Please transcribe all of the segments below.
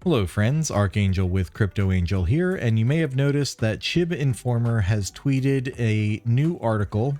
Hello friends, Archangel with CryptoAngel here, and you may have noticed that ShibInformer has tweeted a new article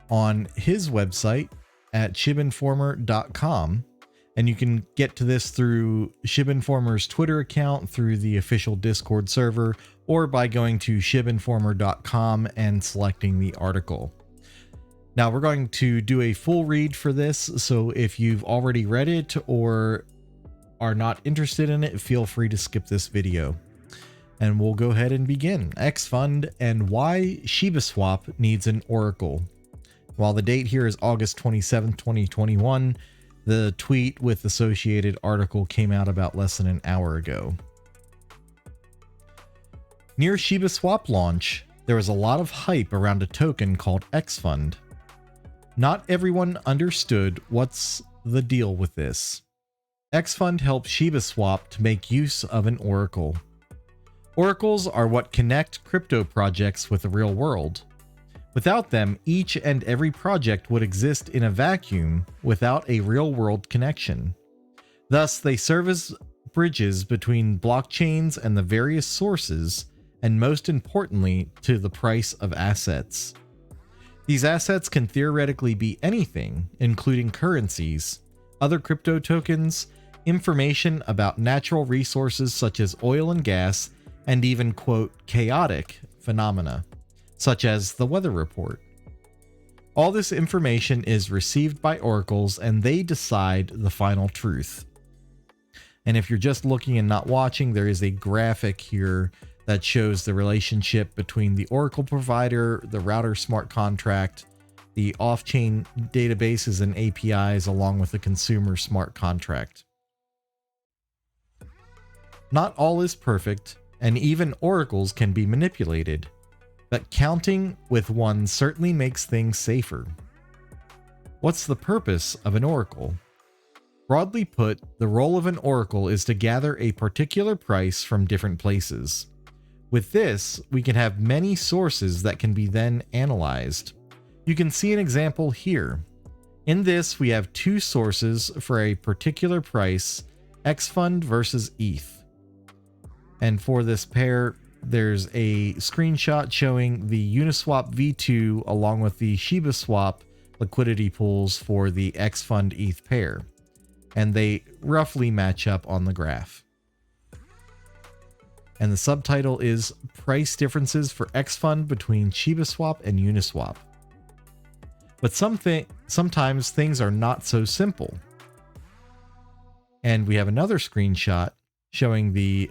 on his website at ShibInformer.com, and you can get to this through ShibInformer's Twitter account, through the official Discord server, or by going to ShibInformer.com and selecting the article. Now we're going to do a full read for this, so if you've already read it or are not interested in it, feel free to skip this video. And we'll go ahead and begin. xFund and why ShibaSwap needs an oracle. While the date here is August 27th, 2021, the tweet with associated article came out about less than an hour ago. Near ShibaSwap launch, there was a lot of hype around a token called xFund. Not everyone understood what's the deal with this. xFund helps ShibaSwap to make use of an oracle. Oracles are what connect crypto projects with the real world. Without them, each and every project would exist in a vacuum without a real-world connection. Thus, they serve as bridges between blockchains and the various sources, and most importantly, to the price of assets. These assets can theoretically be anything, including currencies, other crypto tokens, information about natural resources such as oil and gas, and even, quote, chaotic phenomena, such as the weather report. All this information is received by oracles and they decide the final truth. And if you're just looking and not watching, there is a graphic here that shows the relationship between the oracle provider, the router smart contract, the off-chain databases and APIs, along with the consumer smart contract. Not all is perfect, and even oracles can be manipulated, but counting with one certainly makes things safer. What's the purpose of an oracle? Broadly put, the role of an oracle is to gather a particular price from different places. With this, we can have many sources that can be then analyzed. You can see an example here. In this, we have two sources for a particular price, xFund versus ETH. And for this pair, there's a screenshot showing the Uniswap v2 along with the ShibaSwap liquidity pools for the xFund ETH pair. And they roughly match up on the graph. And the subtitle is Price Differences for xFund between ShibaSwap and Uniswap. But sometimes things are not so simple. And we have another screenshot showing the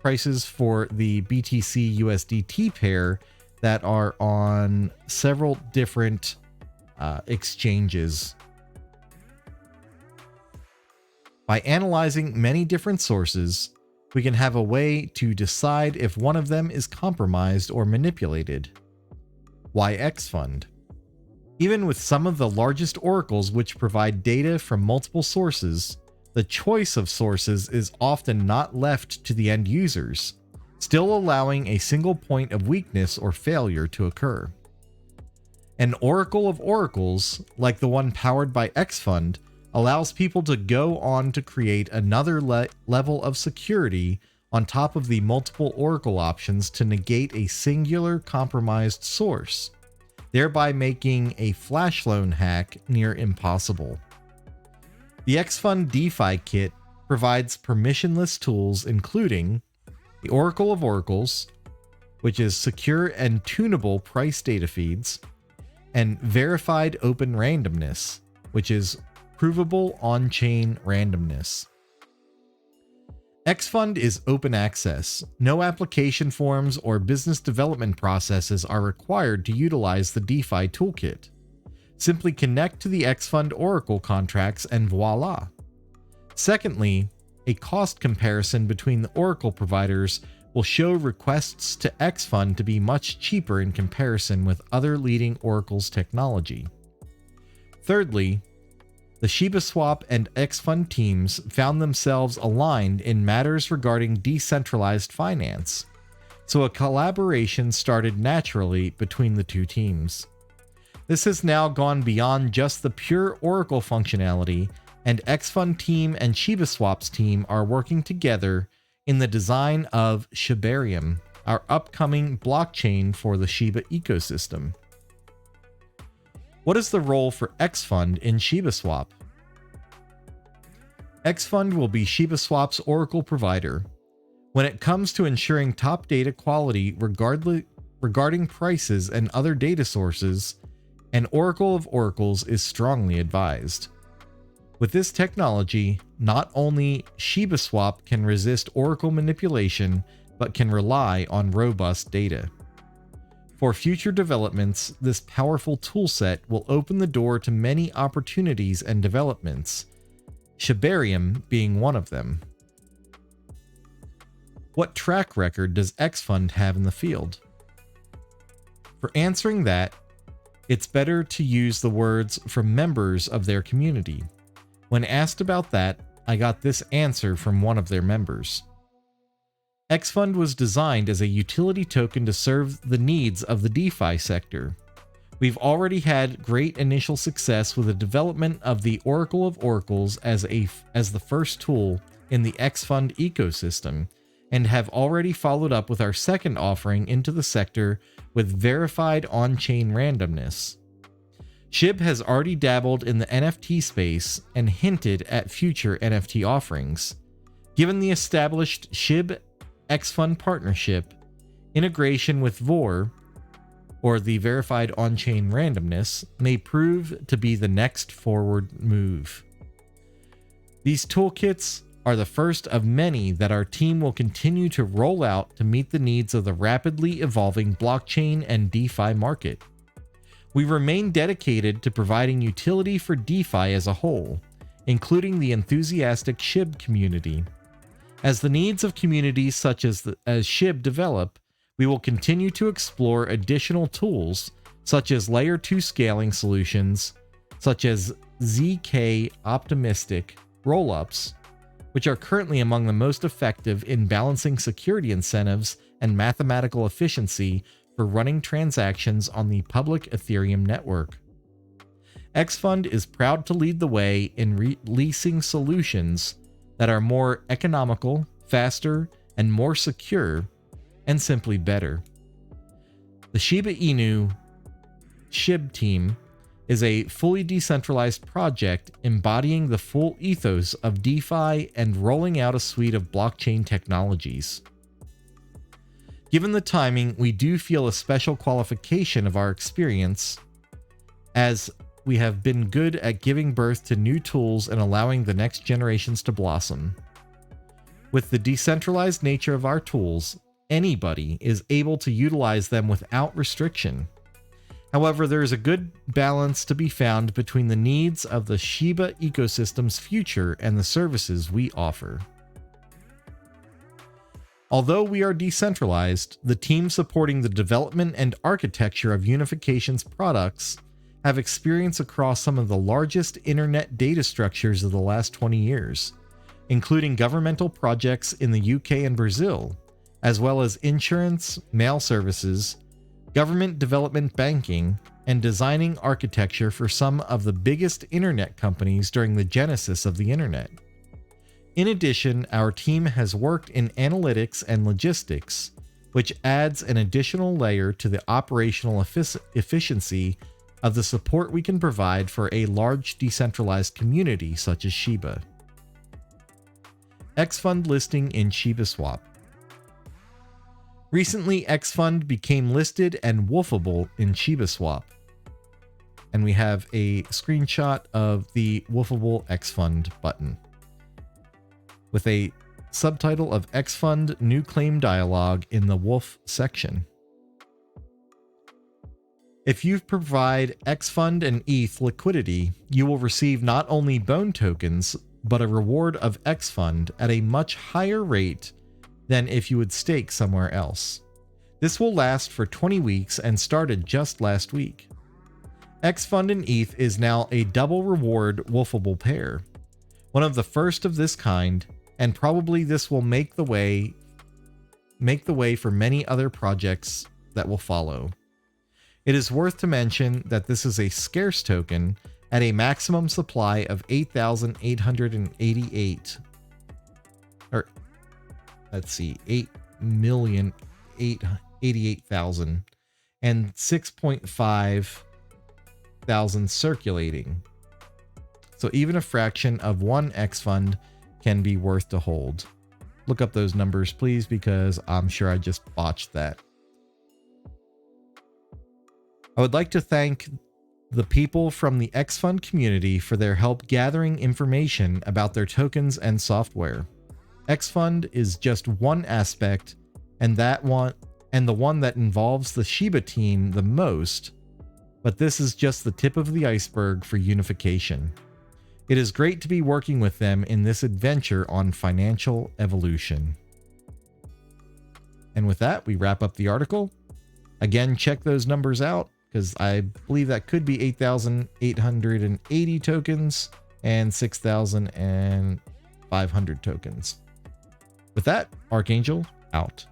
prices for the BTC USDT pair that are on several different exchanges. By analyzing many different sources, we can have a way to decide if one of them is compromised or manipulated. Why xFund? Even with some of the largest oracles which provide data from multiple sources, the choice of sources is often not left to the end users, still allowing a single point of weakness or failure to occur. An oracle of oracles, like the one powered by xFund, allows people to go on to create another level of security on top of the multiple oracle options to negate a singular compromised source, thereby making a flash loan hack near impossible. The xFund DeFi kit provides permissionless tools including the Oracle of Oracles, which is secure and tunable price data feeds, and verified open randomness, which is provable on-chain randomness. xFund is open access. No application forms or business development processes are required to utilize the DeFi toolkit. Simply connect to the xFund Oracle contracts and voila. Secondly, a cost comparison between the Oracle providers will show requests to xFund to be much cheaper in comparison with other leading Oracle's technology. Thirdly, the ShibaSwap and xFund teams found themselves aligned in matters regarding decentralized finance, so a collaboration started naturally between the two teams. This has now gone beyond just the pure Oracle functionality and xFund team and ShibaSwap's team are working together in the design of Shibareum, our upcoming blockchain for the Shiba ecosystem. What is the role for xFund in ShibaSwap? xFund will be ShibaSwap's Oracle provider. When it comes to ensuring top data quality regarding prices and other data sources, an Oracle of Oracles is strongly advised. With this technology, not only ShibaSwap can resist Oracle manipulation, but can rely on robust data. For future developments, this powerful toolset will open the door to many opportunities and developments, Shibareum being one of them. What track record does xFund have in the field? For answering that, it's better to use the words from members of their community. When asked about that, I got this answer from one of their members. xFund was designed as a utility token to serve the needs of the DeFi sector. We've already had great initial success with the development of the Oracle of Oracles as the first tool in the xFund ecosystem, and have already followed up with our second offering into the sector with verified on-chain randomness. Shib has already dabbled in the NFT space and hinted at future NFT offerings. Given the established Shib xFund partnership, integration with VOR, or the verified on-chain randomness, may prove to be the next forward move. These toolkits are the first of many that our team will continue to roll out to meet the needs of the rapidly evolving blockchain and DeFi market. We remain dedicated to providing utility for DeFi as a whole, including the enthusiastic Shib community. As the needs of communities such as Shib develop, we will continue to explore additional tools such as Layer 2 scaling solutions, such as ZK optimistic rollups, which are currently among the most effective in balancing security incentives and mathematical efficiency for running transactions on the public Ethereum network. xFund is proud to lead the way in releasing solutions that are more economical, faster, and more secure, and simply better. The Shiba Inu Shib team is a fully decentralized project embodying the full ethos of DeFi and rolling out a suite of blockchain technologies. Given the timing, we do feel a special qualification of our experience, as we have been good at giving birth to new tools and allowing the next generations to blossom. With the decentralized nature of our tools, anybody is able to utilize them without restriction. However, there is a good balance to be found between the needs of the Shiba ecosystem's future and the services we offer. Although we are decentralized, the team supporting the development and architecture of Unification's products have experience across some of the largest internet data structures of the last 20 years, including governmental projects in the UK and Brazil, as well as insurance, mail services, government development banking, and designing architecture for some of the biggest internet companies during the genesis of the internet. In addition, our team has worked in analytics and logistics, which adds an additional layer to the operational efficiency of the support we can provide for a large decentralized community such as Shiba. xFund listing in ShibaSwap. Recently, xFund became listed and wolfable in ShibaSwap. And we have a screenshot of the wolfable xFund button with a subtitle of xFund New Claim Dialog in the Wolf section. If you provide xFund and ETH liquidity, you will receive not only Bone tokens, but a reward of xFund at a much higher rate than if you would stake somewhere else. This will last for 20 weeks and started just last week. xFund and ETH is now a double reward wolfable pair, one of the first of this kind, and probably this will make the way for many other projects that will follow. It is worth to mention that this is a scarce token, at a maximum supply of 8,888, or let's see, 8,888,000 and 6.5 thousand circulating. So even a fraction of one xFund can be worth to hold. Look up those numbers, please, because I'm sure I just botched that. I would like to thank the people from the xFund community for their help gathering information about their tokens and software. xFund is just one aspect, and the one that involves the Shiba team the most, but this is just the tip of the iceberg for unification. It is great to be working with them in this adventure on financial evolution. And with that, we wrap up the article. Again, check those numbers out, because I believe that could be 8,880 tokens and 6,500 tokens. With that, Archangel out.